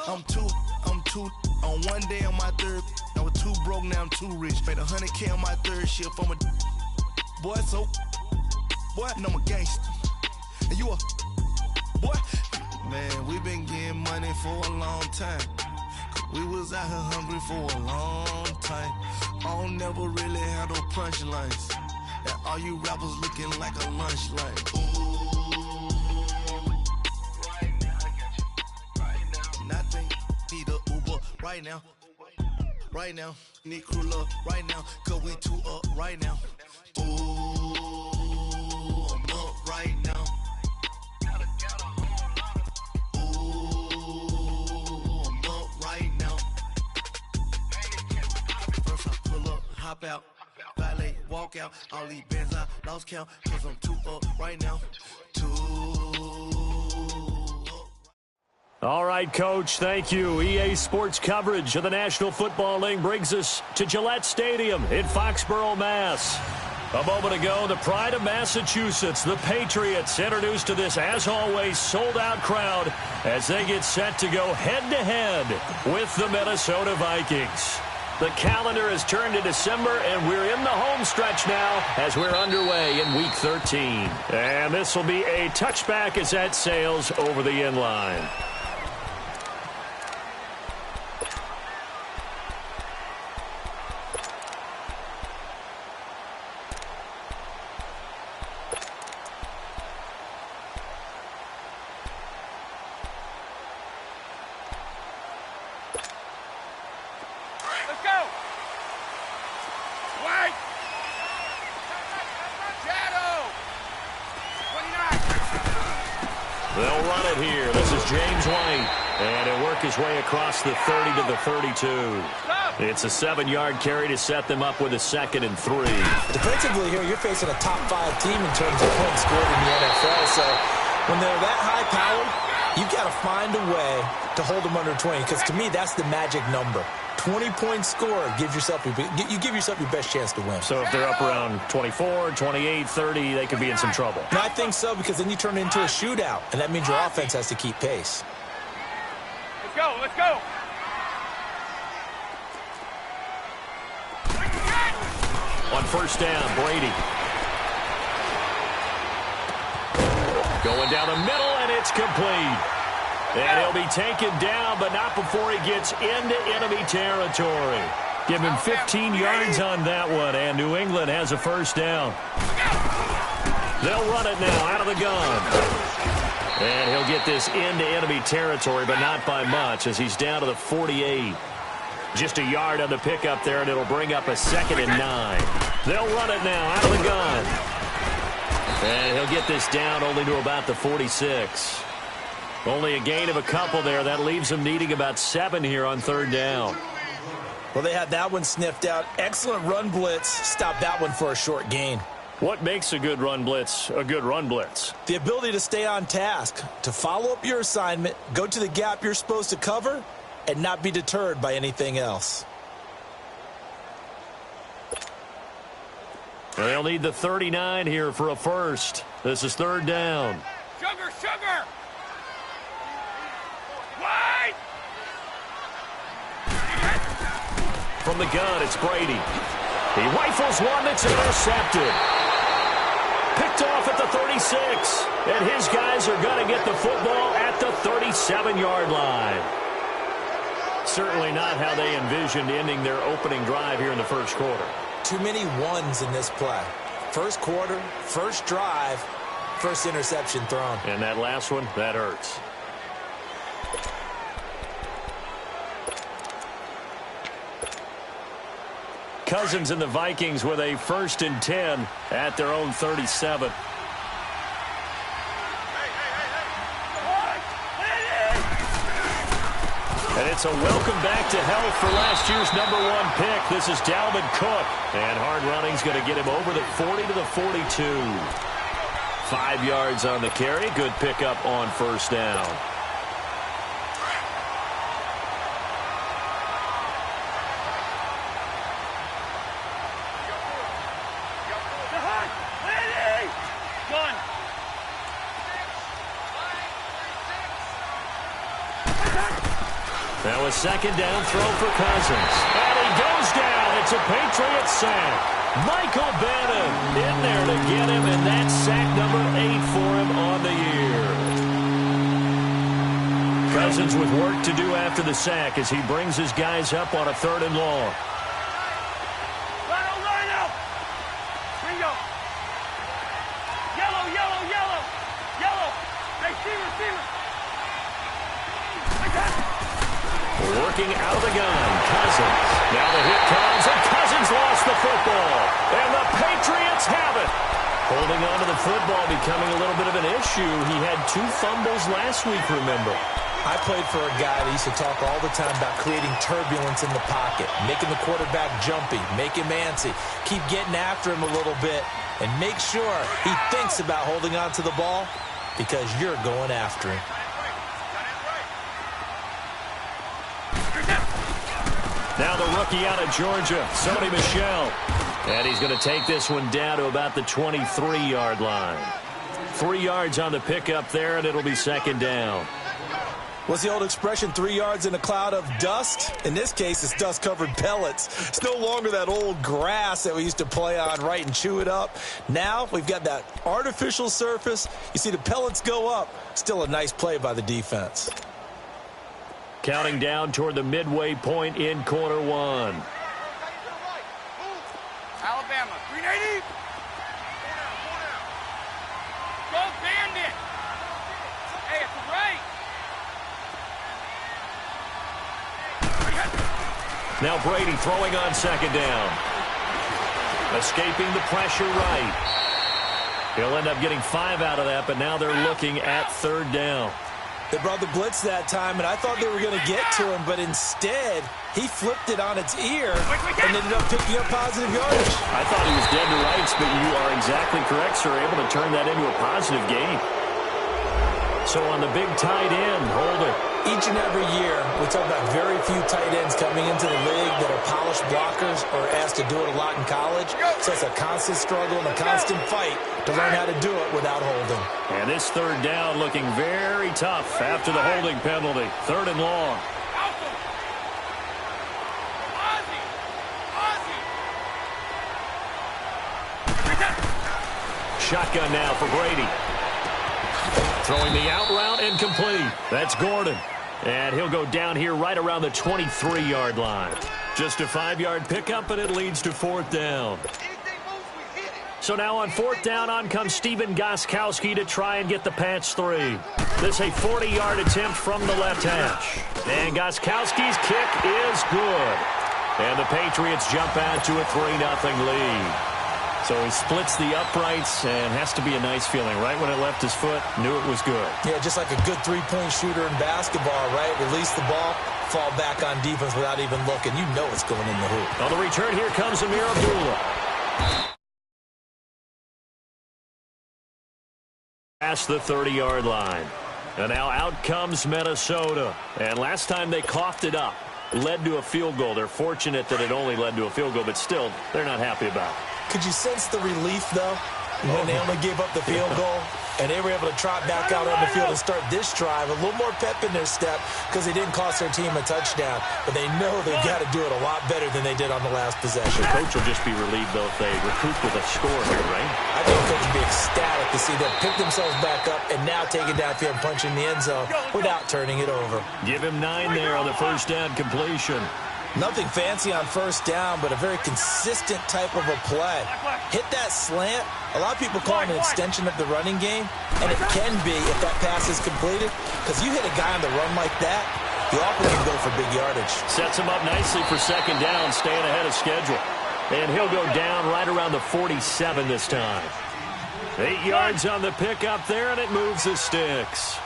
I'm two on one day on my third. I was too broke, now I'm too rich. Made 100K on my third shift from a boy, so boy, no, I'm a gangster. And you a boy, man, we been getting money for a long time. We was out here hungry for a long time. I don't never really have no punchlines. And all you rappers looking like a lunch line. Nothing, need a Uber right now. Right now, need crew up right now. Cause we two up right now. Ooh, I'm up right now. Ooh, I'm up right now. First I pull up, hop out. Valet, walk out. All these bands I lost count. Cause I'm two up right now. All right, Coach, thank you. EA Sports coverage of the National Football League brings us to Gillette Stadium in Foxborough, Mass. A moment ago, the pride of Massachusetts, the Patriots, introduced to this, as always, sold-out crowd as they get set to go head-to-head with the Minnesota Vikings. The calendar has turned to December, and we're in the home stretch now as we're underway in Week 13. And this will be a touchback as that sails over the inline. They'll run it here. This is James White. And he'll work his way across the 30 to the 32. It's a 7-yard carry to set them up with a 2nd and 3. Defensively here, you're facing a top-5 team in terms of points scored in the NFL. So when they're that high-powered, you've got to find a way to hold them under 20. Because to me, that's the magic number. 20-point score gives yourself you give yourself your best chance to win. So if they're up around 24, 28, 30, they could be in some trouble. And I think so, because then you turn it into a shootout, and that means your offense has to keep pace. Let's go, let's go. On first down, Brady. Going down the middle, and it's complete. And he'll be taken down, but not before he gets into enemy territory. Give him 15 yards on that one, and New England has a first down. They'll run it now out of the gun. And he'll get this into enemy territory, but not by much, as he's down to the 48. Just a yard on the pickup there, and it'll bring up a 2nd and 9. They'll run it now out of the gun. And he'll get this down only to about the 46. Only a gain of a couple there. That leaves them needing about 7 here on 3rd down. Well, they had that one sniffed out. Excellent run blitz. Stopped that one for a short gain. What makes a good run blitz a good run blitz? The ability to stay on task, to follow up your assignment, go to the gap you're supposed to cover, and not be deterred by anything else. They'll need the 39 here for a first. This is 3rd down. Sugar, sugar! Wide! From the gun, it's Brady. He rifles one that's intercepted. Picked off at the 36. And his guys are going to get the football at the 37-yard line. Certainly not how they envisioned ending their opening drive here in the first quarter. Too many ones in this play. First quarter, first drive, first interception thrown. And that last one, that hurts. Cousins and the Vikings with a 1st and 10 at their own 37. And it's a welcome back to health for last year's #1 pick. This is Dalvin Cook. And hard running's going to get him over the 40 to the 42. 5 yards on the carry. Good pickup on first down. Now a second down throw for Cousins. And he goes down. It's a Patriots sack. Michael Bannon in there to get him, and that's sack number 8 for him on the year. Cousins with work to do after the sack as he brings his guys up on a 3rd and long. Rhino! Bingo! Yellow! Receiver! Working out of the gun, Cousins. Now the hit comes, and Cousins lost the football. And the Patriots have it. Holding on to the football becoming a little bit of an issue. He had 2 fumbles last week, remember. I played for a guy that used to talk all the time about creating turbulence in the pocket, making the quarterback jumpy, make him antsy, keep getting after him a little bit, and make sure he thinks about holding on to the ball because you're going after him. Now the rookie out of Georgia, Sony Michel. And he's going to take this one down to about the 23-yard line. 3 yards on the pickup there, and it'll be second down. What's the old expression, 3 yards in a cloud of dust? In this case, it's dust-covered pellets. It's no longer that old grass that we used to play on, right, and chew it up. Now we've got that artificial surface. You see the pellets go up. Still a nice play by the defense. Counting down toward the midway point in quarter 1. Alabama, 380. Go Bandit. Hey, it's right. Now Brady throwing on second down. Escaping the pressure right. He'll end up getting 5 out of that, but now they're looking at 3rd down. They brought the blitz that time, and I thought they were going to get to him, but instead, he flipped it on its ear and ended up picking up positive yardage. I thought he was dead to rights, but you are exactly correct, sir. Able to turn that into a positive gain. So on the big tight end, hold it. Each and every year, we talk about very few tight ends coming into the league that are polished blockers or asked to do it a lot in college. So it's a constant struggle and a constant fight to learn how to do it without holding. And this 3rd down looking very tough after the holding penalty. 3rd and long. Shotgun now for Brady. Throwing the out route incomplete. That's Gordon. And he'll go down here right around the 23-yard line. Just a 5-yard pickup, and it leads to 4th down. So now on 4th down, on comes Stephen Gostkowski to try and get the Pats 3. This a 40-yard attempt from the left hash. And Gostkowski's kick is good. And the Patriots jump out to a 3-0 lead. So he splits the uprights, and has to be a nice feeling. Right when it left his foot, knew it was good. Yeah, just like a good 3-point shooter in basketball, right? Release the ball, fall back on defense without even looking. You know it's going in the hoop. On the return, here comes Amir Abdullah. Past the 30-yard line. And now out comes Minnesota. And last time they coughed it up, led to a field goal. They're fortunate that it only led to a field goal, but still, they're not happy about it. Could you sense the relief, though, when they only gave up the field goal? And they were able to trot back out on the field and start this drive. A little more pep in their step because they didn't cost their team a touchdown. But they know they've got to do it a lot better than they did on the last possession. The coach will just be relieved, though, if they recoup with a score here, right? I think the coach would be ecstatic to see them pick themselves back up and now take it downfield and punch in the end zone without turning it over. Give him 9 there on the first down completion. Nothing fancy on first down, but a very consistent type of a play. Hit that slant. A lot of people call it an extension of the running game, and it can be if that pass is completed, because you hit a guy on the run like that, you often can go for big yardage. Sets him up nicely for second down, staying ahead of schedule. And he'll go down right around the 47 this time. 8 yards on the pickup there, and it moves the sticks.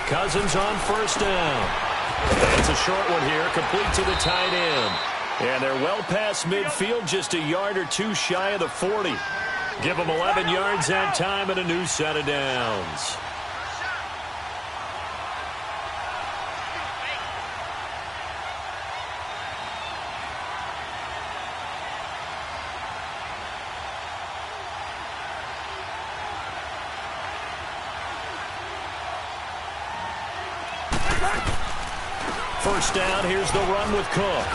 Cousins on first down. It's a short one here, complete to the tight end. And they're well past midfield, just a yard or two shy of the 40. Give them 11 yards that time and a new set of downs. First down, here's the run with Cook.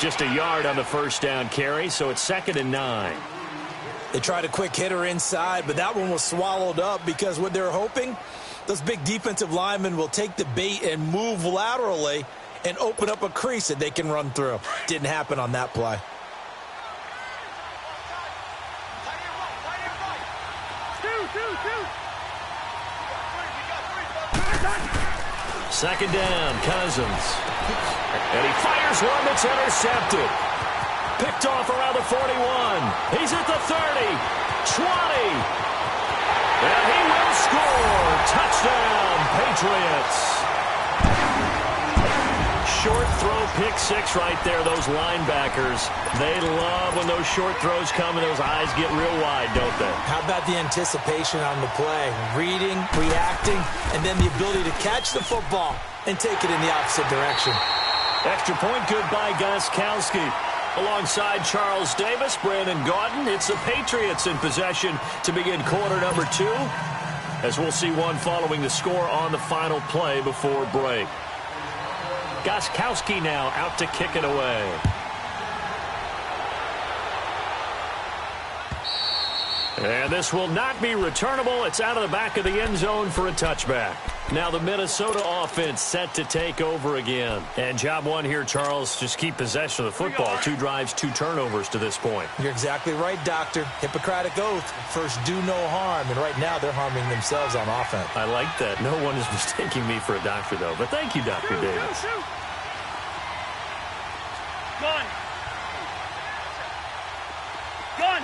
Just a yard on the first down carry, so it's 2nd and 9. They tried a quick hitter inside, but that one was swallowed up because what they're hoping, those big defensive linemen will take the bait and move laterally and open up a crease that they can run through. Didn't happen on that play. Second down, Cousins. And he fires one that's intercepted. Picked off around the 41. He's at the 30, 20. And he will score. Touchdown, Patriots. Short throw, pick six right there, those linebackers. They love when those short throws come and those eyes get real wide, don't they? How about the anticipation on the play? Reading, reacting, and then the ability to catch the football and take it in the opposite direction. Extra point good by Gostkowski. Alongside Charles Davis, Brandon Gaudin, it's the Patriots in possession to begin quarter number 2, as we'll see one following the score on the final play before break. Gostkowski now out to kick it away. And this will not be returnable. It's out of the back of the end zone for a touchback. Now the Minnesota offense set to take over again. And job one here, Charles, just keep possession of the football. 2 drives, 2 turnovers to this point. You're exactly right, Doctor. Hippocratic oath. First, do no harm. And right now, they're harming themselves on offense. I like that. No one is mistaking me for a doctor, though. But thank you, Dr. Davis. Gun! Gun!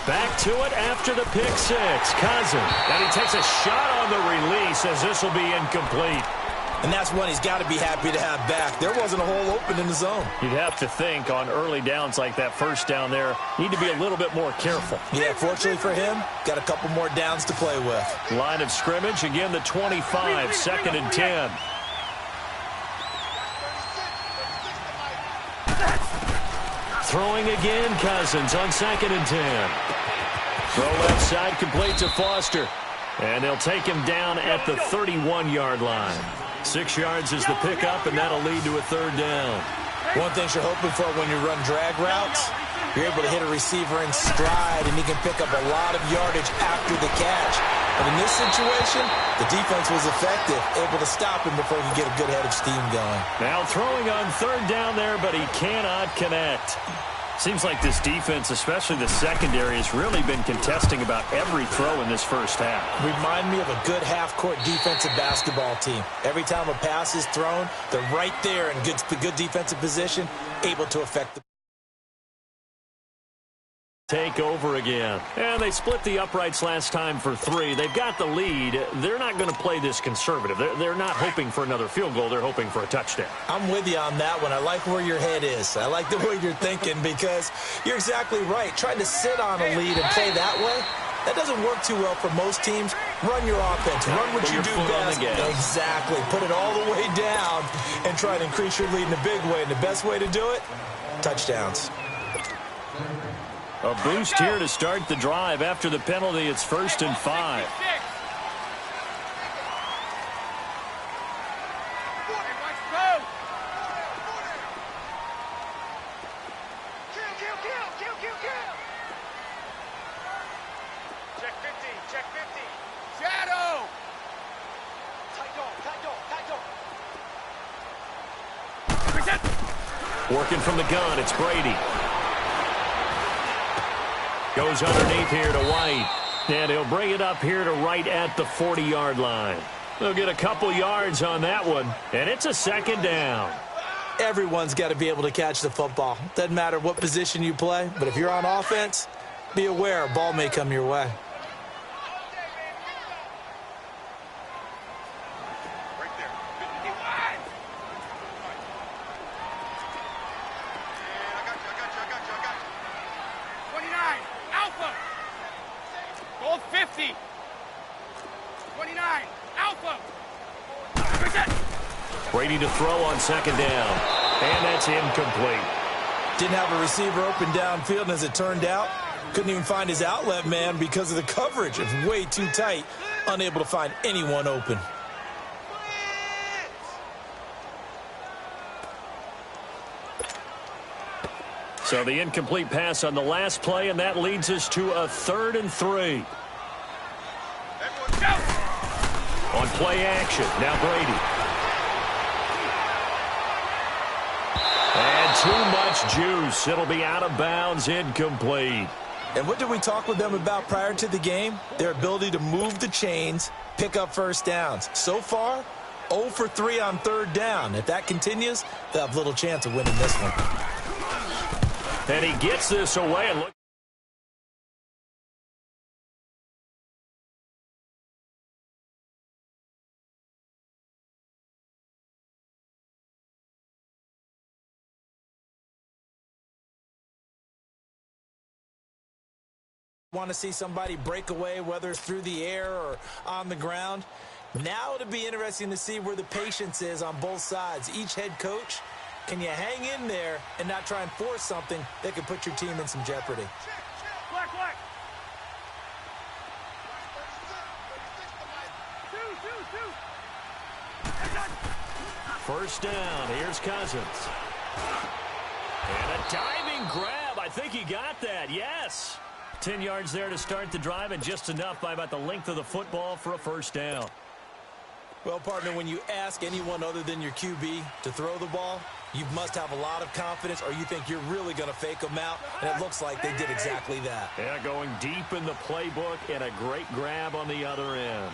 Back to it after the pick six. Cousins. And he takes a shot on the release as this will be incomplete. And that's one he's got to be happy to have back. There wasn't a hole open in the zone. You'd have to think on early downs like that first down there, need to be a little bit more careful. Yeah, fortunately for him, got a couple more downs to play with. Line of scrimmage, again the 25, 2nd and 10. Throwing again, Cousins on 2nd and 10. Throw left side, complete to Foster. And they'll take him down at the 31-yard line. 6 yards is the pickup, and that'll lead to a 3rd down. One thing you're hoping for when you run drag routes, you're able to hit a receiver in stride, and he can pick up a lot of yardage after the catch. But in this situation, the defense was effective, able to stop him before he could get a good head of steam going. Now throwing on 3rd down there, but he cannot connect. Seems like this defense, especially the secondary, has really been contesting about every throw in this first half. Remind me of a good half-court defensive basketball team. Every time a pass is thrown, they're right there in good defensive position, able to affect the take over again. And they split the uprights last time for 3. They've got the lead. They're not going to play this conservative. They're not hoping for another field goal. They're hoping for a touchdown. I'm with you on that one. I like where your head is. I like the way you're thinking because you're exactly right. Trying to sit on a lead and play that way, that doesn't work too well for most teams. Run your offense. Run what you do best. Exactly. Put it all the way down and try to increase your lead in a big way. And the best way to do it, touchdowns. A boost here to start the drive. After the penalty, it's 1st and 5. Check 50, check 50. Shadow! Working from the gun, it's Brady. Goes underneath here to White. And he'll bring it up here to right at the 40-yard line. They'll get a couple yards on that one, and it's a 2nd down. Everyone's got to be able to catch the football. Doesn't matter what position you play, but if you're on offense, be aware a ball may come your way. Right there. 29, Alpha. Gold 50. 29, Alpha. Brady to throw on 2nd down. And that's incomplete. Didn't have a receiver open downfield, and as it turned out, Couldn't even find his outlet man because of the coverage. It's way too tight. Unable to find anyone open. So the incomplete pass on the last play, and that leads us to a 3rd and 3. On play action, now Brady. And too much juice. It'll be out of bounds, incomplete. And what did we talk with them about prior to the game? Their ability to move the chains, pick up first downs. So far, 0 for 3 on 3rd down. If that continues, they'll have little chance of winning this one. And he gets this away. And look. Want to see somebody break away, whether it's through the air or on the ground. Now it'll be interesting to see where the patience is on both sides. Each head coach, can you hang in there and not try and force something that could put your team in some jeopardy? Black. 1st down. Here's Cousins. And a diving grab. I think he got that. Yes. 10 yards there to start the drive, and just enough by about the length of the football for a 1st down. Well, partner, when you ask anyone other than your QB to throw the ball, you must have a lot of confidence, or you think you're really going to fake them out, and it looks like they did exactly that. Yeah, going deep in the playbook, and a great grab on the other end.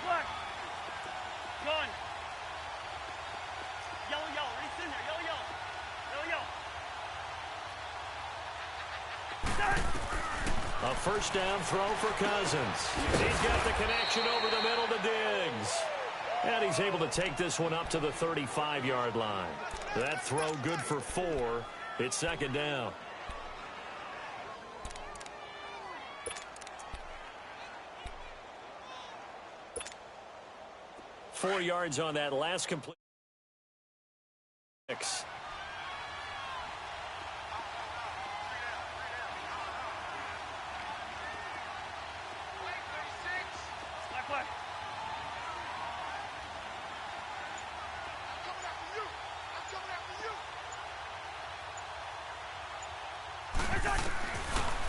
Black. Gun. Yellow. Reach in there. Yellow. A 1st down throw for Cousins. He's got the connection over the middle to Diggs. And he's able to take this one up to the 35-yard line. That throw good for 4. It's 2nd down. Four yards on that last complete. 6.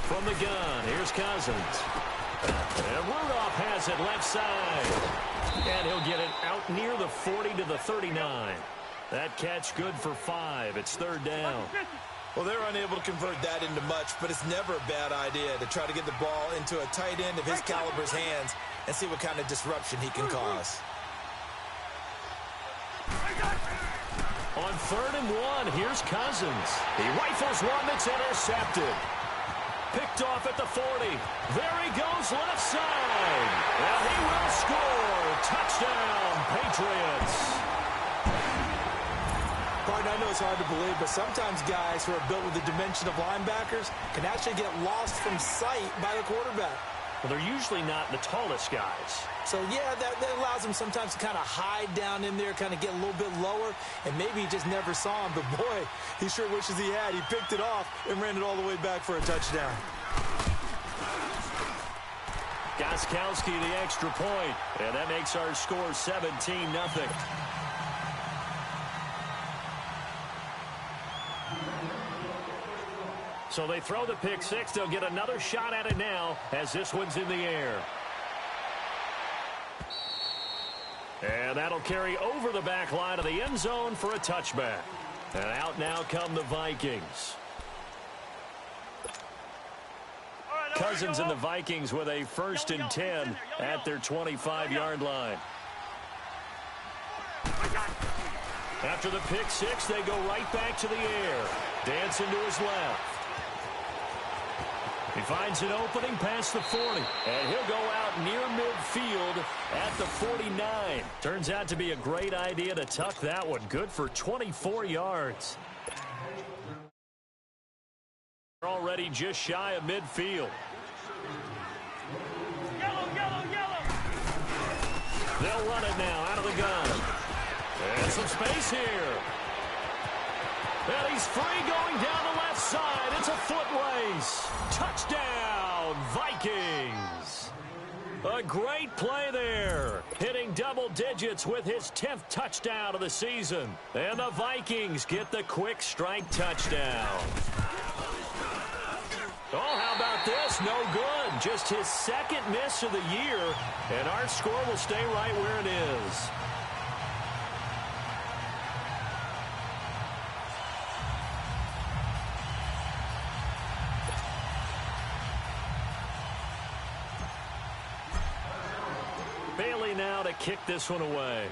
From the gun, here's Cousins. And Rudolph has it left side. And he'll get it out near the 40 to the 39. That catch good for 5. It's 3rd down. Well, they're unable to convert that into much, but it's never a bad idea to try to get the ball into a tight end of his caliber's hands and see what kind of disruption he can cause. On 3rd and 1, here's Cousins. He rifles one that's intercepted. Picked off at the 40. There he goes left side. And he will score. Touchdown, Patriots. Partner, I know it's hard to believe, but sometimes guys who are built with the dimension of linebackers can actually get lost from sight by the quarterback. Well, they're usually not the tallest guys. So, yeah, that allows them sometimes to kind of hide down in there, kind of get a little bit lower, and maybe he just never saw him. But, boy, he sure wishes he had. He picked it off and ran it all the way back for a touchdown. Gostkowski the extra point, and that makes our score 17-0. So they throw the pick 6. They'll get another shot at it now as this one's in the air. And that'll carry over the back line of the end zone for a touchback. And out now come the Vikings. Cousins and the Vikings with a 1st and 10 at their 25-yard line. After the pick 6, they go right back to the air. Dancing to his left. He finds an opening past the 40, and he'll go out near midfield at the 49. Turns out to be a great idea to tuck that one. Good for 24 yards. They're already just shy of midfield. Yellow. They'll run it now out of the gun. And some space here. And he's free going down the left side. It's a foot race. Touchdown. A great play there. Hitting double digits with his 10th touchdown of the season. And the Vikings get the quick strike touchdown. Oh, how about this? No good. Just his second miss of the year. And our score will stay right where it is. Bailey now to kick this one away.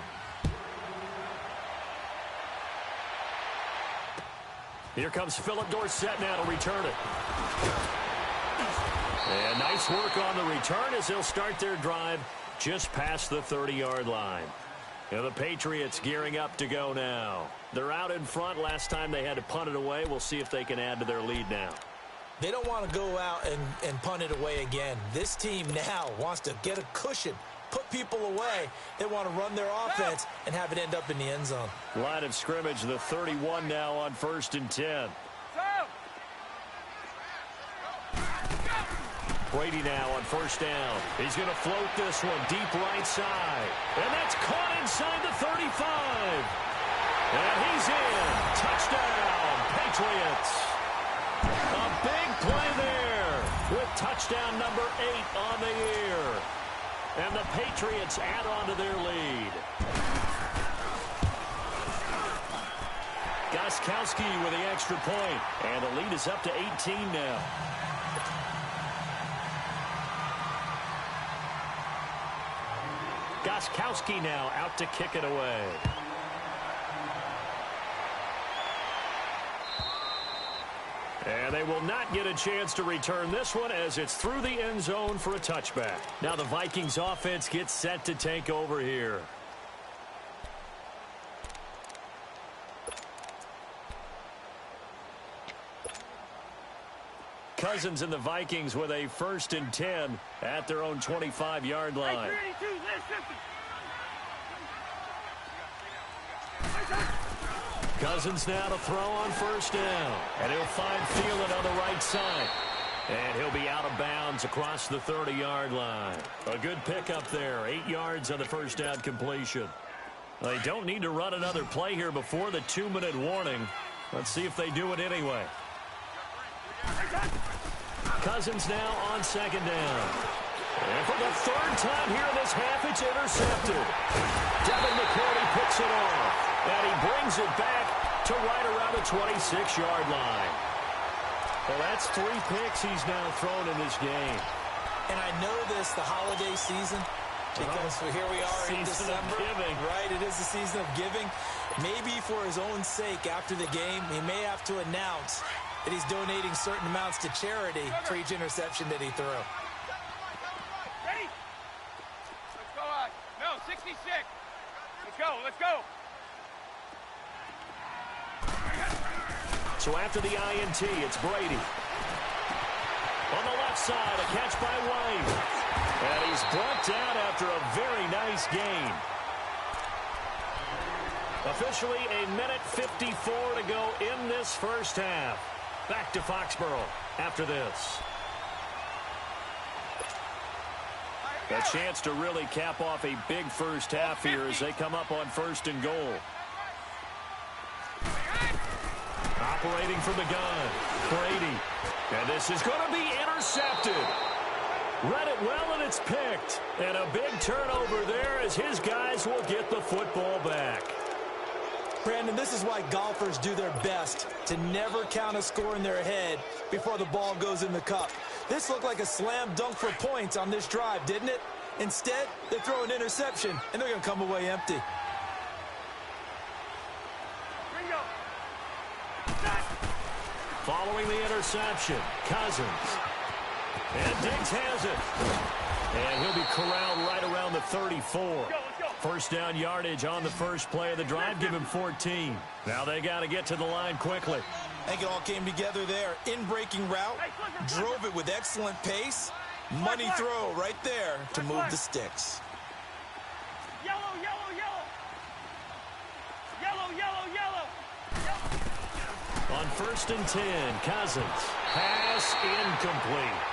Here comes Philip Dorsett now to return it. And nice work on the return as they'll start their drive just past the 30-yard line. And the Patriots gearing up to go now. They're out in front. Last time they had to punt it away. We'll see if they can add to their lead now. They don't want to go out and punt it away again. This team now wants to get a cushion, put people away. They want to run their offense and have it end up in the end zone. Line of scrimmage, the 31 now on 1st and 10. Brady now on 1st down. He's going to float this one deep right side. And that's caught inside the 35. And he's in. Touchdown, Patriots. A big play there with touchdown number 8 on the year. And the Patriots add on to their lead. Gostkowski with the extra point. And the lead is up to 18 now. Gostkowski now out to kick it away. And they will not get a chance to return this one as it's through the end zone for a touchback. Now the Vikings offense gets set to take over here. Cousins and the Vikings with a 1st and 10 at their own 25-yard line. Cousins now to throw on 1st down. And he'll find Thielen on the right side. And he'll be out of bounds across the 30-yard line. A good pickup there. 8 yards on the 1st down completion. They don't need to run another play here before the 2-minute warning. Let's see if they do it anyway. Cousins now on 2nd down. And for the 3rd time here in this half, it's intercepted. Devin McCourty picks it off. And he brings it back to right around the 26-yard line. Well, that's 3 picks he's now thrown in this game. And I know this, the holiday season, because here we are in December. Right, it is the season of giving. Maybe for his own sake, after the game, he may have to announce that he's donating certain amounts to charity for each interception that he threw. Ready? Let's go on. No, 66. Let's go, let's go. So after the INT, it's Brady. On the left side, a catch by White. And he's brought down after a very nice gain. Officially a minute 54 to go in this 1st half. Back to Foxborough after this. A chance to really cap off a big 1st half here as they come up on 1st and goal. Operating from the gun, Brady. And this is going to be intercepted. Read it well, and it's picked. And a big turnover there as his guys will get the football back. Brandon, this is why golfers do their best to never count a score in their head before the ball goes in the cup. This looked like a slam dunk for points on this drive, didn't it? Instead, they throw an interception, and they're going to come away empty. Following the interception, Cousins. And Diggs has it. And he'll be corralled right around the 34. 1st down yardage on the 1st play of the drive. Give him 14. Now they got to get to the line quickly. I think it all came together there. In-breaking route. Drove it with excellent pace. Money throw right there to move the sticks. Yellow, yellow, yellow. Yellow, yellow, yellow. On 1st and 10, Cousins. Pass incomplete.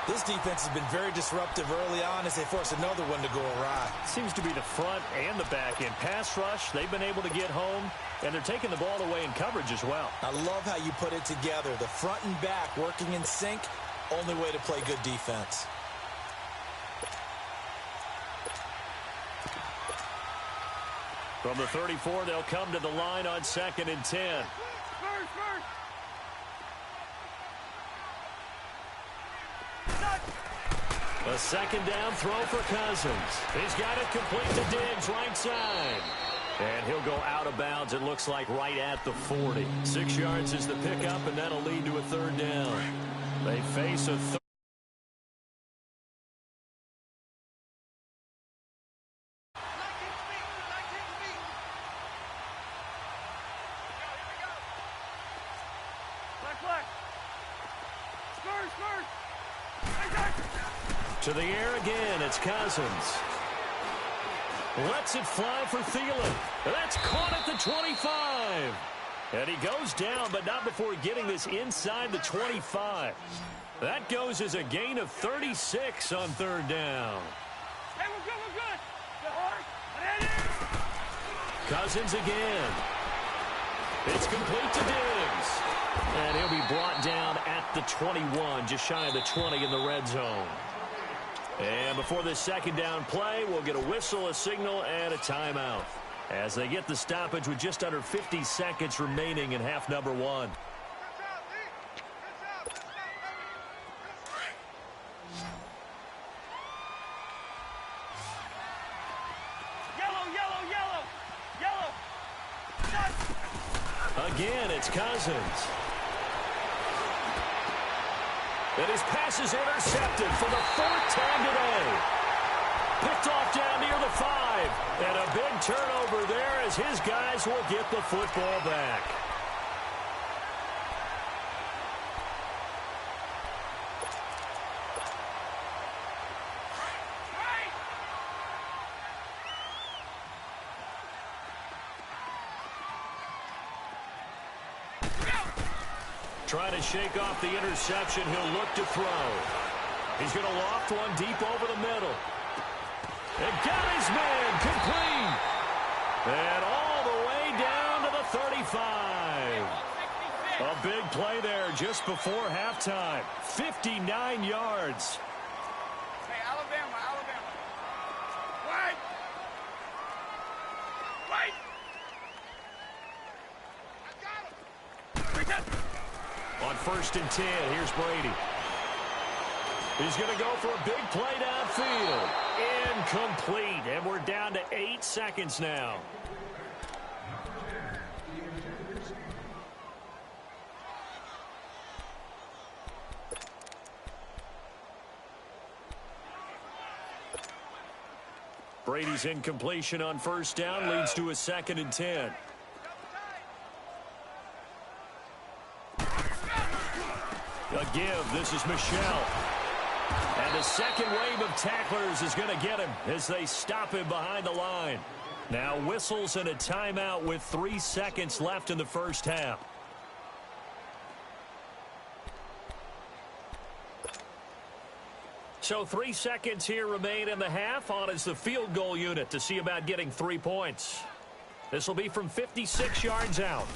This defense has been very disruptive early on as they force another one to go awry. Seems to be the front and the back end. Pass rush, they've been able to get home, and they're taking the ball away in coverage as well. I love how you put it together. The front and back working in sync, only way to play good defense. From the 34, they'll come to the line on 2nd and 10. A second down throw for Cousins. He's got it complete to Diggs, right side. And he'll go out of bounds, it looks like, right at the 40. 6 yards is the pickup, and that'll lead to a third down. They face a third. To the air again, it's Cousins. Lets it fly for Thielen. That's caught at the 25. And he goes down, but not before getting this inside the 25. That goes as a gain of 36 on third down. Hey, we're good. Get hard. Cousins again. It's complete to Diggs. And he'll be brought down at the 21, just shy of the 20 in the red zone. And before this second down play, we'll get a whistle, a signal, and a timeout as they get the stoppage with just under 50 seconds remaining in half number 1. Yellow. Again, it's Cousins. And his pass is intercepted for the 4th time today. Picked off down near the 5. And a big turnover there as his guys will get the football back. Trying to shake off the interception. He'll look to throw. He's going to loft one deep over the middle. And got his man complete. And all the way down to the 35. A big play there just before halftime. 59 yards. Hey, Alabama. Wait. I got him. On 1st and 10, here's Brady. He's going to go for a big play downfield. Incomplete, and we're down to 8 seconds now. Brady's incompletion on 1st down leads to a 2nd and 10. A give. This is Michelle. And the second wave of tacklers is going to get him as they stop him behind the line. Now whistles and a timeout with 3 seconds left in the first half. So 3 seconds here remain in the half. On is the field goal unit to see about getting 3 points. This will be from 56 yards out.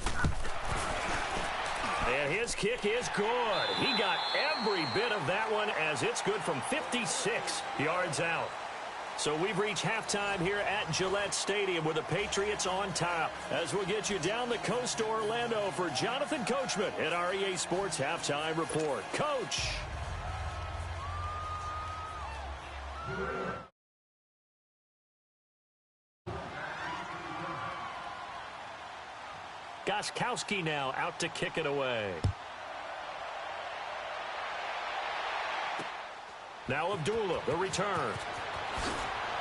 And his kick is good. He got every bit of that one as it's good from 56 yards out. So we've reached halftime here at Gillette Stadium with the Patriots on top. As we'll get you down the coast to Orlando for Jonathan Coachman at our EA Sports Halftime Report. Coach. Gostkowski now out to kick it away. Now Abdullah, the return.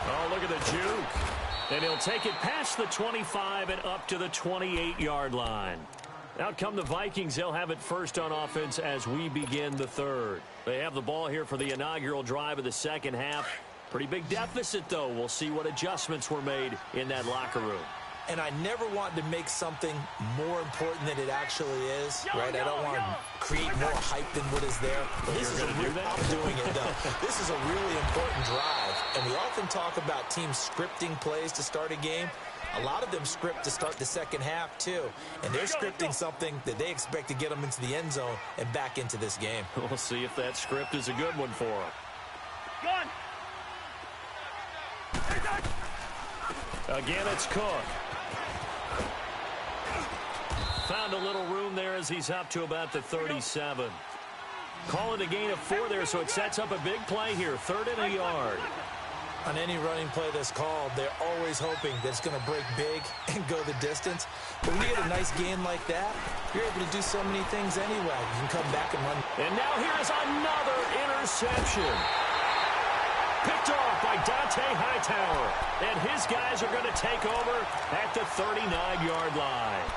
Oh, look at the juke. And he'll take it past the 25 and up to the 28-yard line. Out come the Vikings. They'll have it first on offense as we begin the third. They have the ball here for the inaugural drive of the second half. Pretty big deficit, though. We'll see what adjustments were made in that locker room. and I never want to make something more important than it actually is, right? I don't want to create more hype than what is there. This is I'm doing it, though. This is a really important drive, and we often talk about teams scripting plays to start a game. A lot of them script to start the second half, too, and they're scripting something that they expect to get them into the end zone and back into this game. We'll see if that script is a good one for them. Gun. Again, it's Cook. Found a little room there as he's up to about the 37. Call it a gain of 4 there, so it sets up a big play here. 3rd and a yard. On any running play that's called, they're always hoping that it's going to break big and go the distance. But when you get a nice gain like that, you're able to do so many things anyway. You can come back and run. And now here's another interception. Picked off by Dante Hightower. And his guys are going to take over at the 39-yard line.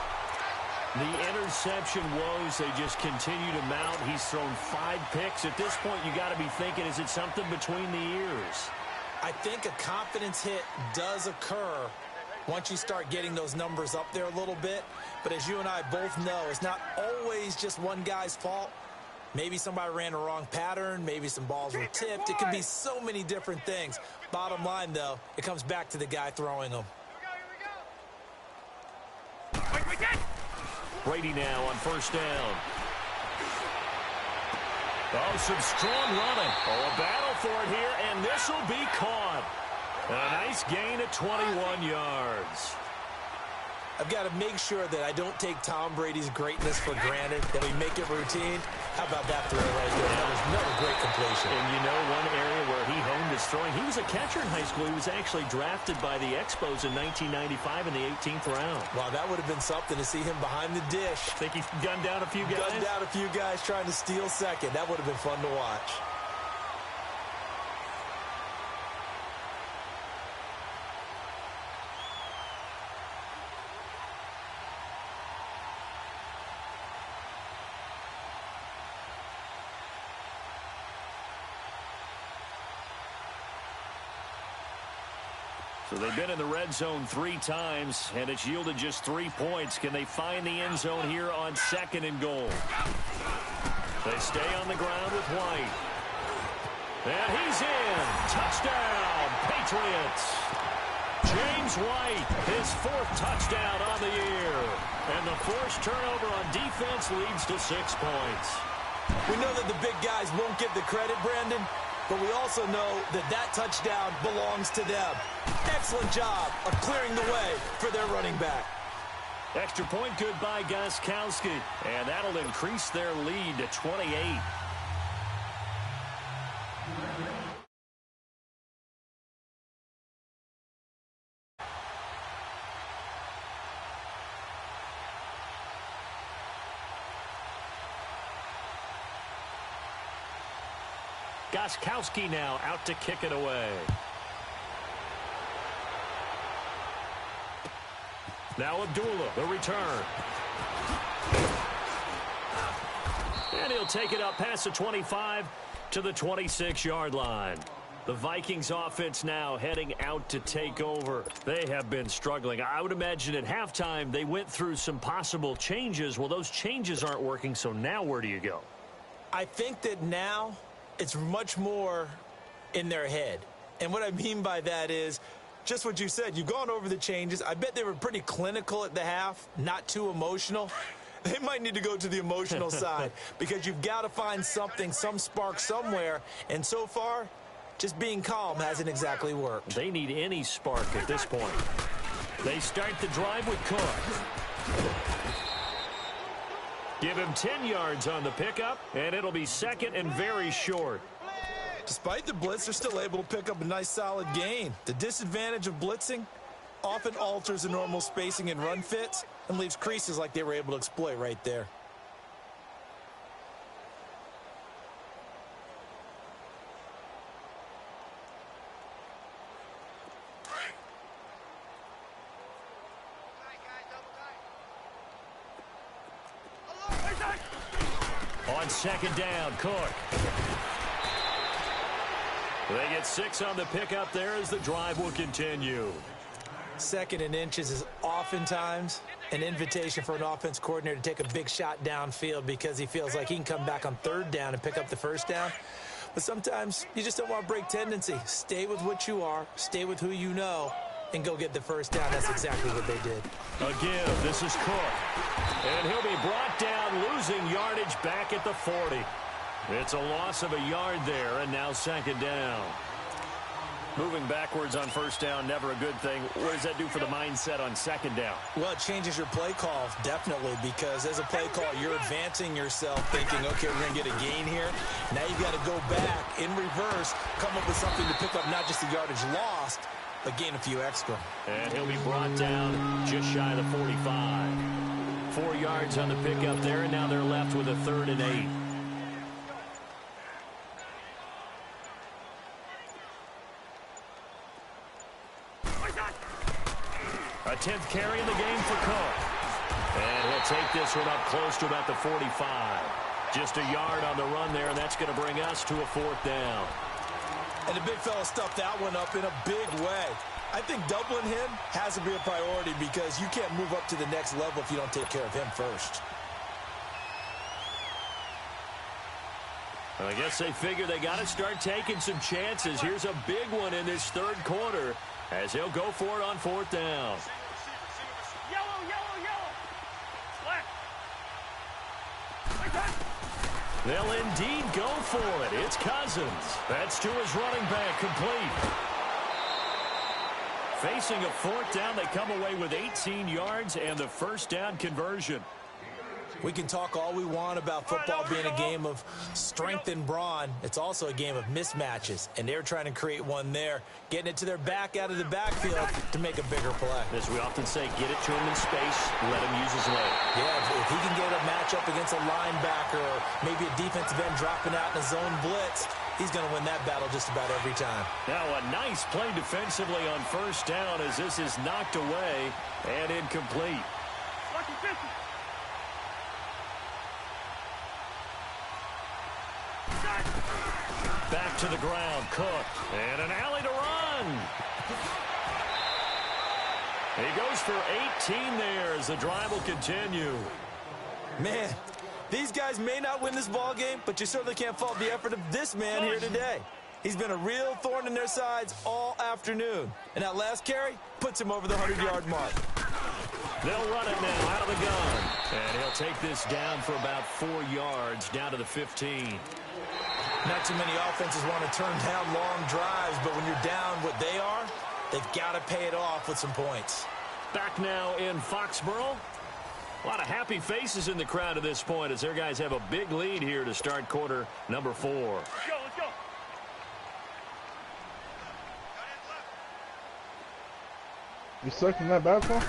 The interception woes, they just continue to mount. He's thrown 5 picks. At this point, you got to be thinking, is it something between the ears? I think a confidence hit does occur once you start getting those numbers up there a little bit. But as you and I both know, it's not always just one guy's fault. Maybe somebody ran a wrong pattern. Maybe some balls were tipped. It could be so many different things. Bottom line, though, it comes back to the guy throwing them. Brady now on 1st down. Oh, some strong running. Oh, a battle for it here, and this will be caught. A nice gain of 21 yards. I've got to make sure that I don't take Tom Brady's greatness for granted, that we make it routine. How about that throw right there? That was another great completion. And you know one area where he honed his throwing, he was a catcher in high school. He was actually drafted by the Expos in 1995 in the 18th round. Wow, that would have been something to see him behind the dish. Think he gunned down a few guys? Gunned down a few guys trying to steal second. That would have been fun to watch. So they've been in the red zone 3 times, and it's yielded just 3 points. Can they find the end zone here on 2nd and goal? They stay on the ground with White. And he's in. Touchdown, Patriots. James White, his 4th touchdown on the year. And the forced turnover on defense leads to 6 points. We know that the big guys won't get the credit, Brandon, but we also know that that touchdown belongs to them. Excellent job of clearing the way for their running back. Extra point good by Gostkowski, and that'll increase their lead to 28. Gostkowski now out to kick it away. Now Abdullah, the return. And he'll take it up past the 25 to the 26-yard line. The Vikings offense now heading out to take over. They have been struggling. I would imagine at halftime they went through some possible changes. Well, those changes aren't working, so now where do you go? I think that now it's much more in their head. And what I mean by that is just what you said. You've gone over the changes. I bet they were pretty clinical at the half, not too emotional. They might need to go to the emotional side because you've got to find something, some spark somewhere. And so far, just being calm hasn't exactly worked. They need any spark at this point. They start the drive with Cook. Give him 10 yards on the pickup, and it'll be 2nd and very short. Despite the blitz, they're still able to pick up a nice solid gain. The disadvantage of blitzing often alters the normal spacing and run fits and leaves creases like they were able to exploit right there. On 2nd down, Cook. They get 6 on the pickup there as the drive will continue. Second and inches is oftentimes an invitation for an offense coordinator to take a big shot downfield because he feels like he can come back on third down and pick up the first down. But sometimes you just don't want to break tendency. Stay with what you are, stay with who you know, and go get the first down. That's exactly what they did. Again, this is Cook. And he'll be brought down, losing yardage back at the 40. It's a loss of a yard there, and now second down. Moving backwards on first down, never a good thing. What does that do for the mindset on second down? Well, it changes your play call, definitely, because as a play call, you're advancing yourself thinking, okay, we're going to get a gain here. Now you've got to go back in reverse, come up with something to pick up not just the yardage lost, but gain a few extra. And he'll be brought down just shy of the 45. 4 yards on the pickup there, and now they're left with a 3rd and 8. A 10th carry in the game for Cook. And he'll take this one up close to about the 45. Just a yard on the run there, and that's going to bring us to a 4th down. And the big fella stuffed that one up in a big way. I think doubling him has to be a priority because you can't move up to the next level if you don't take care of him first. I guess they figure they got to start taking some chances. Here's a big one in this 3rd quarter as he'll go for it on 4th down. Yellow, yellow, yellow. Black. They'll indeed go for it. It's Cousins. That's to his running back, complete. Facing a 4th down, they come away with 18 yards and the first down conversion. We can talk all we want about football being a game of strength and brawn. It's also a game of mismatches, and they're trying to create one there, getting it to their back out of the backfield to make a bigger play. As we often say, get it to him in space, let him use his leg. Yeah, if he can get a matchup against a linebacker or maybe a defensive end dropping out in a zone blitz, he's going to win that battle just about every time. Now a nice play defensively on first down as this is knocked away and incomplete. Lucky 50. Back to the ground, Cook, and an alley to run. He goes for 18 there as the drive will continue. Man, these guys may not win this ball game, but you certainly can't fault the effort of this man here today. He's been a real thorn in their sides all afternoon, and that last carry puts him over the 100-yard mark. They'll run it now out of the gun, and he'll take this down for about 4 yards, down to the 15. Not too many offenses want to turn down long drives, but when you're down what they are, they've got to pay it off with some points. Back now in Foxborough. A lot of happy faces in the crowd at this point as their guys have a big lead here to start quarter number 4. Let's go. You sucking that bad for?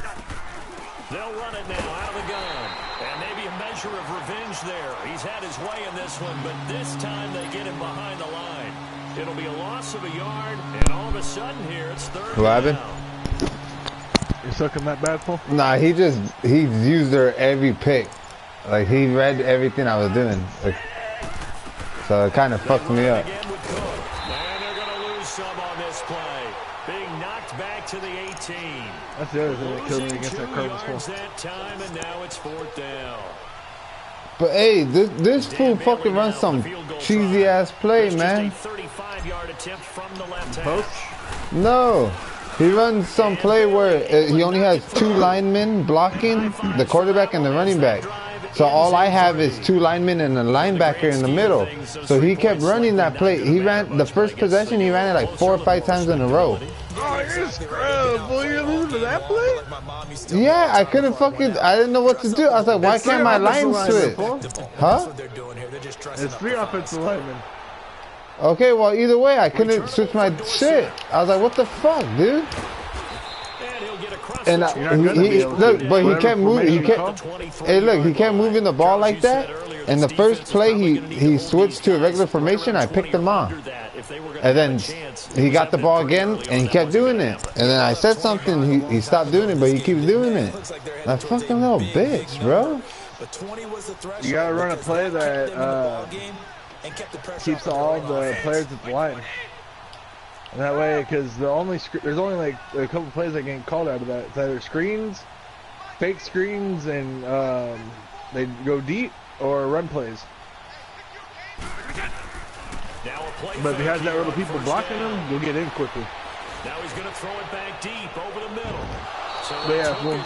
They'll run it now out of the gun. And maybe a measure of revenge there. He's had his way in this one, but this time they get him behind the line. It'll be a loss of a yard, and all of a sudden here it's 3rd down. You sucking that bad for? Nah, he used her every pick. Like, he read everything I was doing. Like, so it kind of fucked me up. Again with Cook. And they're going to lose some on this play. Being knocked back to the 18. That's the other thing that killed me Losing against 2 that Cardinals yards score. that time, and now it's 4th down. But hey, this fool fucking runs some cheesy ass play, man. Just a 35-yard attempt from the left Post? hash. No, he runs some play where he only has 2 linemen blocking, the quarterback and the running back. So all I have is 2 linemen and a linebacker in the middle. So he kept running that play. He ran the first possession. He ran it like 4 or 5 times in a row. Oh, you're screwed, boy. You're losing to that play? Yeah, I couldn't fucking. I didn't know what to do. I was like, why can't my line switch? Huh? It's 3 offensive linemen. Okay, well, either way, I couldn't switch my shit. I was like, what the fuck, dude? And he kept moving. Hey, look, he kept moving the ball like that. And the first play, he switched to a regular formation. I picked him off. And then he got the ball again, and he kept doing it. And then I said something, he stopped doing it, but he keeps doing it. That fucking little bitch, bro. You gotta run a play that keeps all the players at the line. And that way, because there's only like a couple plays that get called out of that. It's either screens, fake screens, and they go deep, or run plays. But if he has that little people blocking him, you'll get in quickly. Now he's going to throw it back deep over the middle. So but yeah, well,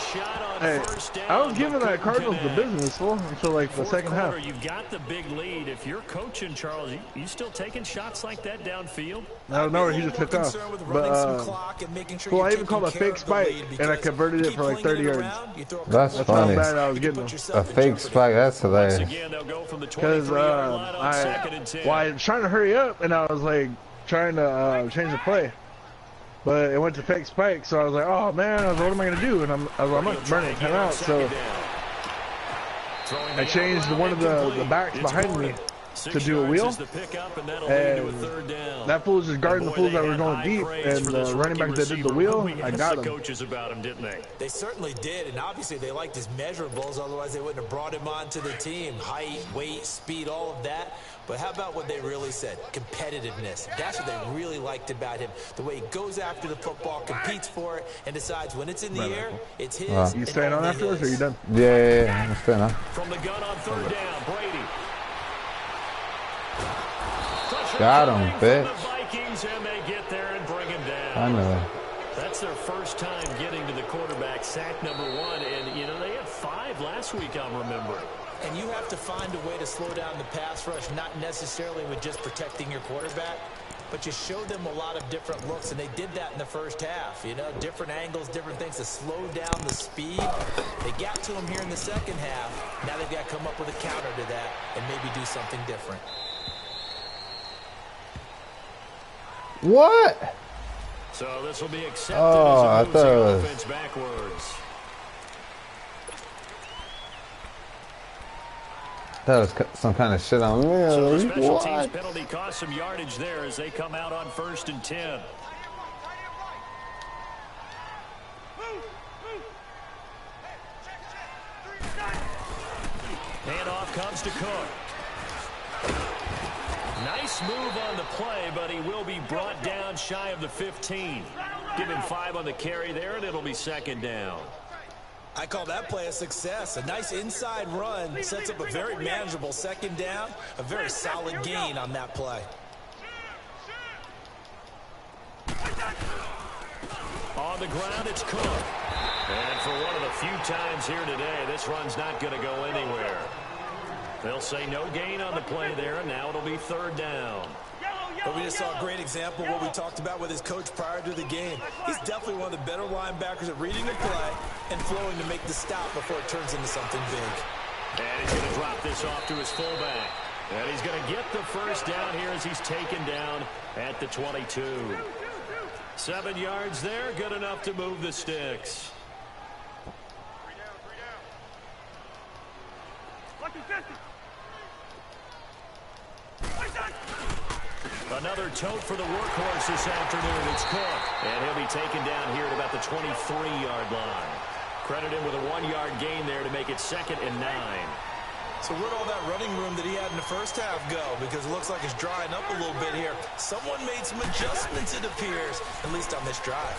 hey, I was giving that Cardinals the business until like the second half. You've got the big lead. If you're coaching, Charles, you still taking shots like that downfield? I don't know. He just took off. But well, I even called a fake spike, and I converted it for like 30 yards. That's funny. How bad I was getting them. A fake spike. That's hilarious. Because I was trying to hurry up, and I was like trying to change the play. But it went to fake spike, so I was like, oh man, what am I going to do? And I was like, I'm going to burn it 10 out. So I changed one of the backs behind me to do a wheel. And that fool was just guarding the fools that were going deep. And the running back that did the wheel, I got him. They certainly did, and obviously they liked his measurables, otherwise they wouldn't have brought him onto the team. Height, weight, speed, all of that. But how about what they really said? Competitiveness. That's what they really liked about him. The way he goes after the football, competes for it, and decides when it's in the air, it's his. You staying on afterwards, or are you done? Yeah, I'm staying on. From the gun on third down, Brady. Got him, bitch. The Vikings, and they get there and bring him down. I know. That's their first time getting to the quarterback, sack number 1, and you know they had 5 last week, I'm remembering. And you have to find a way to slow down the pass rush, not necessarily with just protecting your quarterback, but you show them a lot of different looks, and they did that in the first half. You know, different angles, different things to slow down the speed. They got to him here in the second half. Now they've got to come up with a counter to that and maybe do something different. What? So this will be accepted as a losing offense backwards. That was some kind of shit on me. So the special teams penalty cost some yardage there as they come out on 1st and 10. Handoff comes to Cook. Nice move on the play, but he will be brought down shy of the 15. Give him 5 on the carry there, and it'll be 2nd down. I call that play a success. A nice inside run sets up a very manageable 2nd down. A very solid gain on that play. On the ground, it's Cook. And for one of the few times here today, this run's not going to go anywhere. They'll say no gain on the play there, and now it'll be 3rd down. But we just saw a great example of what we talked about with his coach prior to the game. He's definitely one of the better linebackers at reading the play and flowing to make the stop before it turns into something big. And he's going to drop this off to his fullback. And he's going to get the 1st down here as he's taken down at the 22. 7 yards there, good enough to move the sticks. Another tote for the workhorse this afternoon. It's Cook. And he'll be taken down here at about the 23-yard line. Credit him with a 1-yard gain there to make it 2nd and 9. So where'd all that running room that he had in the first half go? Because it looks like it's drying up a little bit here. Someone made some adjustments, it appears, at least on this drive.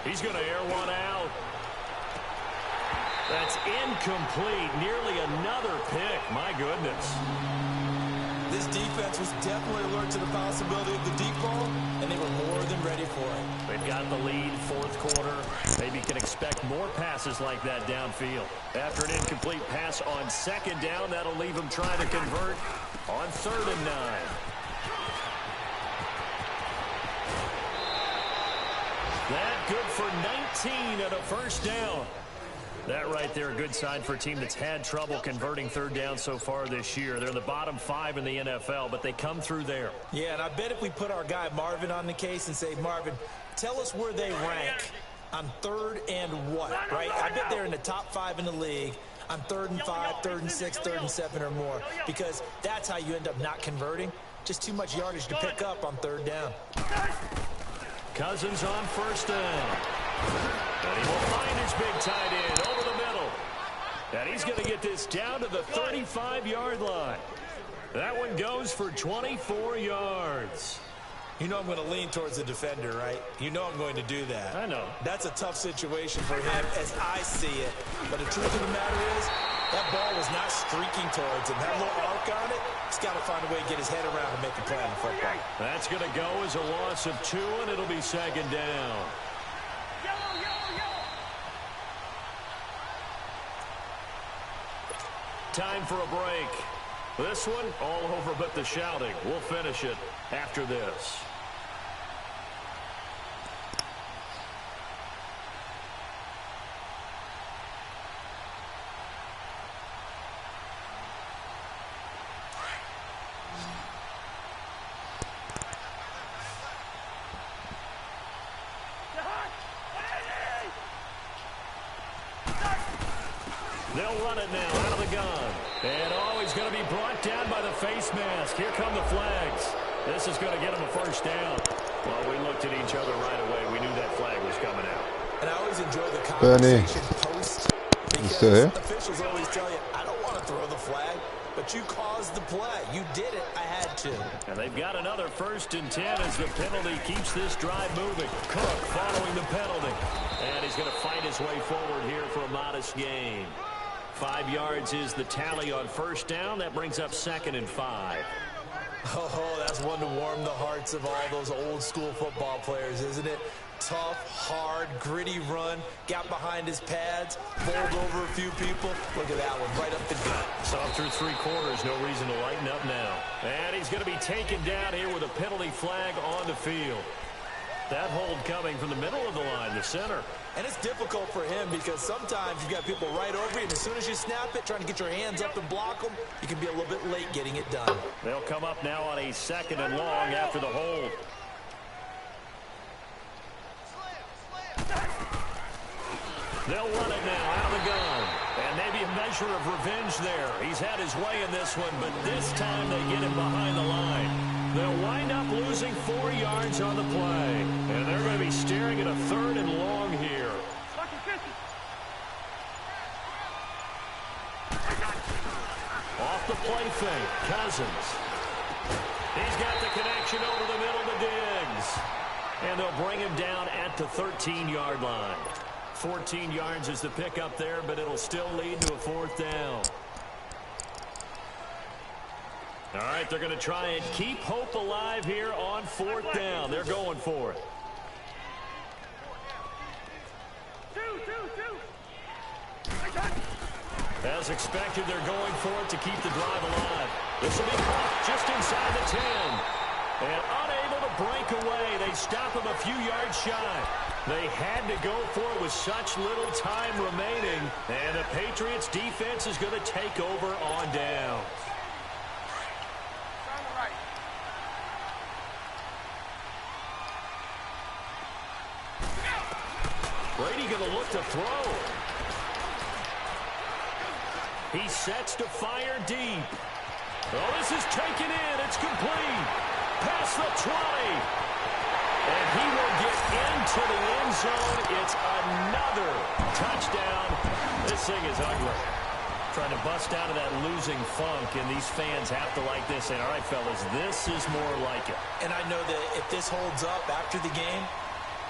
He's going to air one out. That's incomplete. Nearly another pick. My goodness. This defense was definitely alert to the possibility of the deep ball, and they were more than ready for it. They've got the lead, 4th quarter. Maybe can expect more passes like that downfield. After an incomplete pass on 2nd down, that'll leave them trying to convert on 3rd and 9. That good for 19 and a 1st down. That right there, a good sign for a team that's had trouble converting 3rd down so far this year. They're in the bottom 5 in the NFL, but they come through there. Yeah, and I bet if we put our guy Marvin on the case and say, Marvin, tell us where they rank on 3rd and what, right? I bet they're in the top 5 in the league on 3rd and 5, 3rd and 6, 3rd and 7 or more, because that's how you end up not converting. Just too much yardage to pick up on 3rd down. Cousins on 1st down. And he will find his big tight end over the middle. And he's going to get this down to the 35-yard line. That one goes for 24 yards. You know I'm going to lean towards the defender, right? You know I'm going to do that. I know. That's a tough situation for him as I see it. But the truth of the matter is, that ball was not streaking towards him. That little arc on it, he's got to find a way to get his head around and make a play on the football. That's going to go as a loss of 2, and it'll be second down. Time for a break. This one, all over but the shouting. We'll finish it after this. They'll run it now out of the gun. And he's going to be brought down by the face mask. Here come the flags. This is going to get him a first down. Well, we looked at each other right away. We knew that flag was coming out. And I always enjoy the conversation post. Because officials always tell you, I don't want to throw the flag, but you caused the play. You did it. I had to. And they've got another 1st and 10 as the penalty keeps this drive moving. Cook following the penalty. And he's going to fight his way forward here for a modest gain. 5 yards is the tally on first down. That brings up 2nd and 5. Oh, that's one to warm the hearts of all those old school football players, isn't it? Tough, hard, gritty run. Got behind his pads, bowled over a few people. Look at that one, right up the gut. Saw through 3 quarters, no reason to lighten up now. And he's going to be taken down here with a penalty flag on the field. That hold coming from the middle of the line, the center. And it's difficult for him because sometimes you've got people right over you, and as soon as you snap it, trying to get your hands up and block them, you can be a little bit late getting it done. They'll come up now on a 2nd and long after the hold. They'll run it now out of the gun. And maybe a measure of revenge there. He's had his way in this one, but this time they get him behind the line. They'll wind up losing 4 yards on the play. And they're going to be staring at a 3rd and long here. Off the play fake, Cousins. He's got the connection over the middle to Diggs. And they'll bring him down at the 13-yard line. 14 yards is the pickup there, but it'll still lead to a 4th down. All right, they're going to try and keep hope alive here on 4th down. They're going for it. As expected, they're going for it to keep the drive alive. This will be caught just inside the 10. And unable to break away. They stop him a few yards shy. They had to go for it with such little time remaining. And the Patriots defense is going to take over on down. Brady going to look to throw. He sets to fire deep. Oh, this is taken in. It's complete. Past the 20. And he will get into the end zone. It's another touchdown. This thing is ugly. Trying to bust out of that losing funk, and these fans have to like this. And all right, fellas, this is more like it. And I know that if this holds up after the game,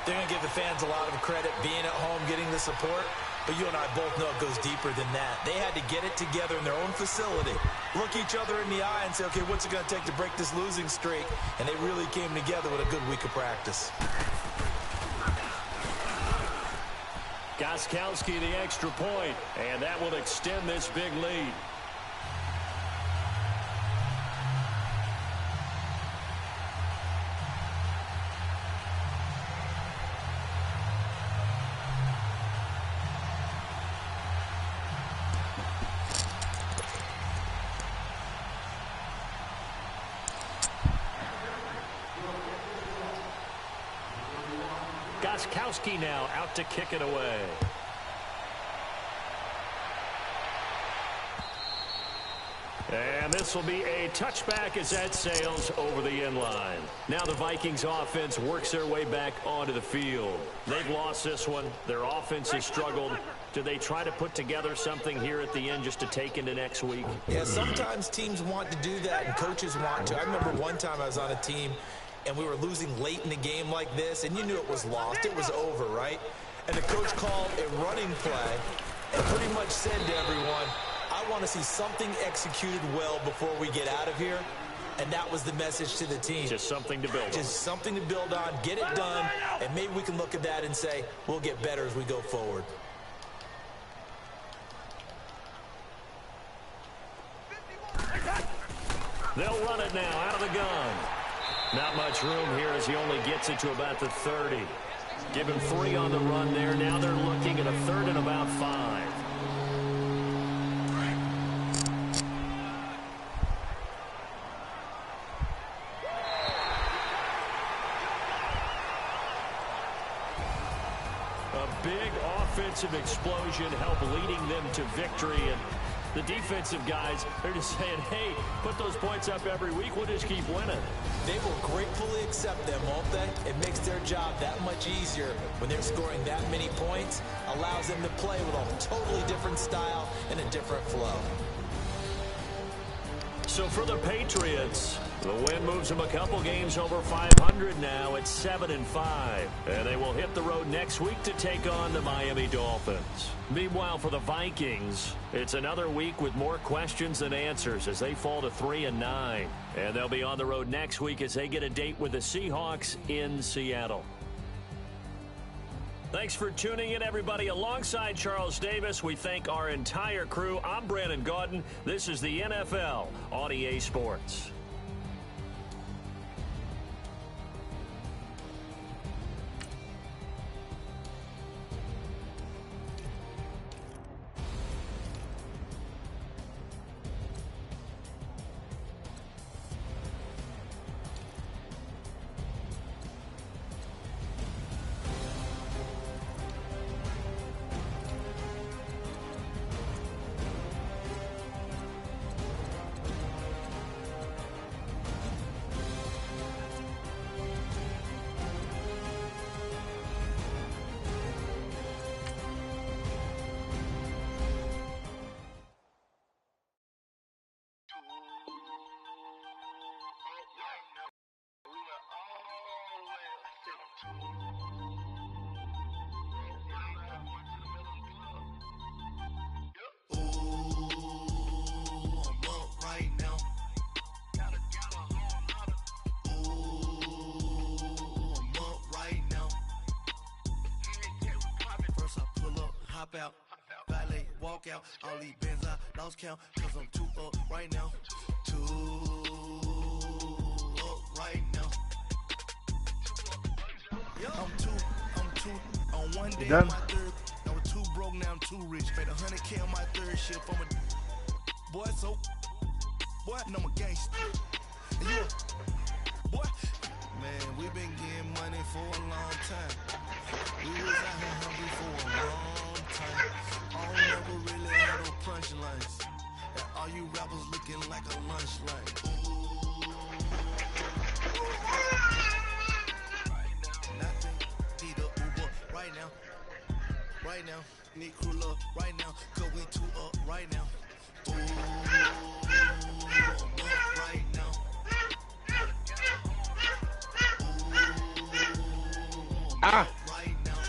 they're going to give the fans a lot of credit being at home, getting the support. But you and I both know it goes deeper than that. They had to get it together in their own facility, look each other in the eye and say, okay, what's it going to take to break this losing streak? And they really came together with a good week of practice. Gostkowski the extra point, and that will extend this big lead. Gostkowski now out to kick it away. And this will be a touchback as that sails over the end line. Now the Vikings offense works their way back onto the field. They've lost this one. Their offense has struggled. Do they try to put together something here at the end just to take into next week? Yeah, sometimes teams want to do that and coaches want to. I remember one time I was on a team and we were losing late in the game like this, and you knew it was lost. It was over, right? And the coach called a running play and pretty much said to everyone, I want to see something executed well before we get out of here. And that was the message to the team. Just something to build on. Just something to build on, get it done, and maybe we can look at that and say, we'll get better as we go forward. They'll run it now out of the gun. Not much room here as he only gets it to about the 30. Give him 3 on the run there. Now they're looking at a 3rd and about 5. A big offensive explosion helped leading them to victory. And the defensive guys, they're just saying, hey, put those points up every week. We'll just keep winning. They will gratefully accept them, won't they? It makes their job that much easier when they're scoring that many points. Allows them to play with a totally different style and a different flow. So for the Patriots, the win moves them a couple games over 500 now. It's 7-5. And they will hit the road next week to take on the Miami Dolphins. Meanwhile, for the Vikings, it's another week with more questions than answers as they fall to 3-9. And they'll be on the road next week as they get a date with the Seahawks in Seattle. Thanks for tuning in, everybody. Alongside Charles Davis, we thank our entire crew. I'm Brandon Gaudin. This is the NFL on EA Sports. Out, valet, walk out, all these bins I lost count, cause I'm too up right now, too up right now. I'm two, on one day on my third, I was too broke, now I'm too rich, made 100K on my third shift, I'm a, boy, so, boy, and I'm a gangster, and you a, boy, man, we been getting money for a long time, we was out here hungry for a long time. I don't never really had no punchlines. And all you rappers looking like a lunch line. Nothing, need a Uber right now. Right now, need crew love right now. Cause we too up right now. Ooh, I'm up right now.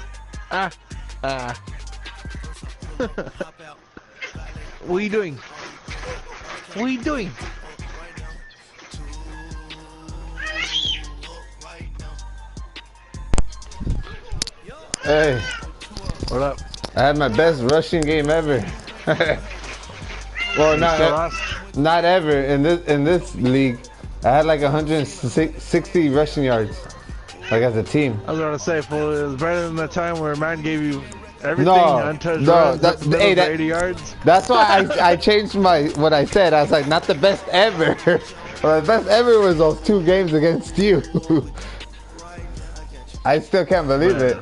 What are you doing? What are you doing? Hey. What up? I had my best rushing game ever. Well, not ever in this league. I had like 160 rushing yards, like as a team. I was gonna say, fool, it was better than the time where man gave you everything untouched runs, 80 yards. That's why I changed what I said. I was like, not the best ever. Well, the best ever was those 2 games against you. I still can't believe it.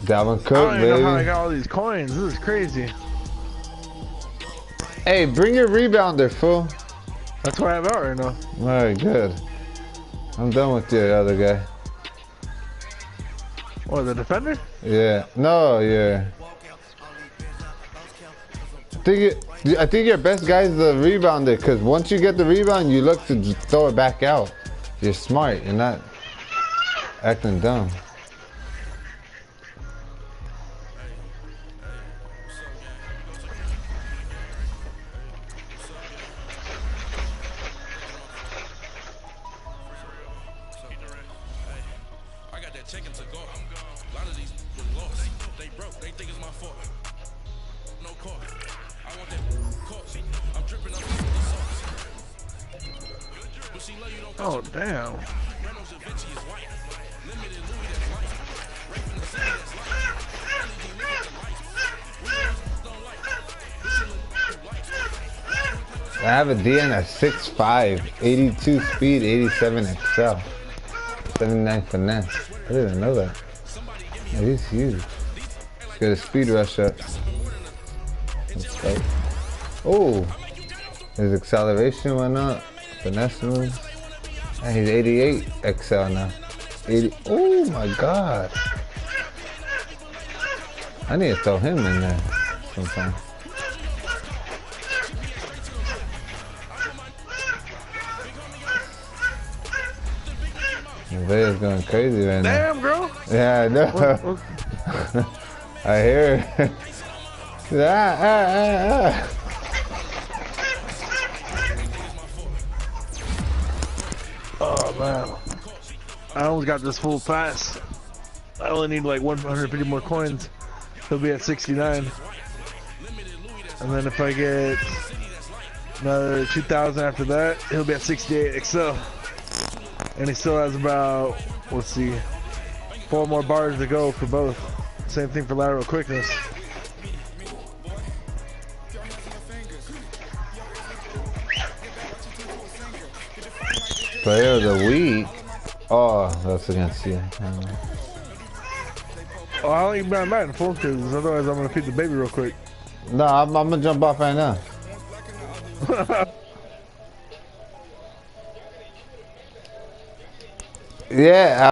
Dalvin Cook, I don't even know how I got all these coins. This is crazy. Hey, bring your rebounder, fool. That's what I have out right now. Alright, good. I'm done with the other guy. Or the defender? Yeah. No, yeah. I think your best guy is the rebounder, because once you get the rebound, you look to throw it back out. You're smart. You're not acting dumb. Oh, damn. I have a DN at 6'5", 82 speed, 87 XL, 79 finesse. I didn't know that. Yeah, he's huge. Let's get a speed rush up. Oh, his acceleration went up. Finesse moves. And he's 88 XL now. 80. Oh my God. I need to throw him in there sometime. Vega's going crazy right now. Damn, girl. Yeah, I know. I hear it. Oh, man. I almost got this full fast. I only need like 150 more coins. He'll be at 69. And then if I get another 2,000 after that, he'll be at 68 XL. And he still has about, let's see, 4 more bars to go for both. Same thing for lateral quickness. Player of the week. Oh, that's against you. Oh, I don't even bring back in full because otherwise I'm gonna feed the baby real quick. No, I'm gonna jump off right now. Yeah.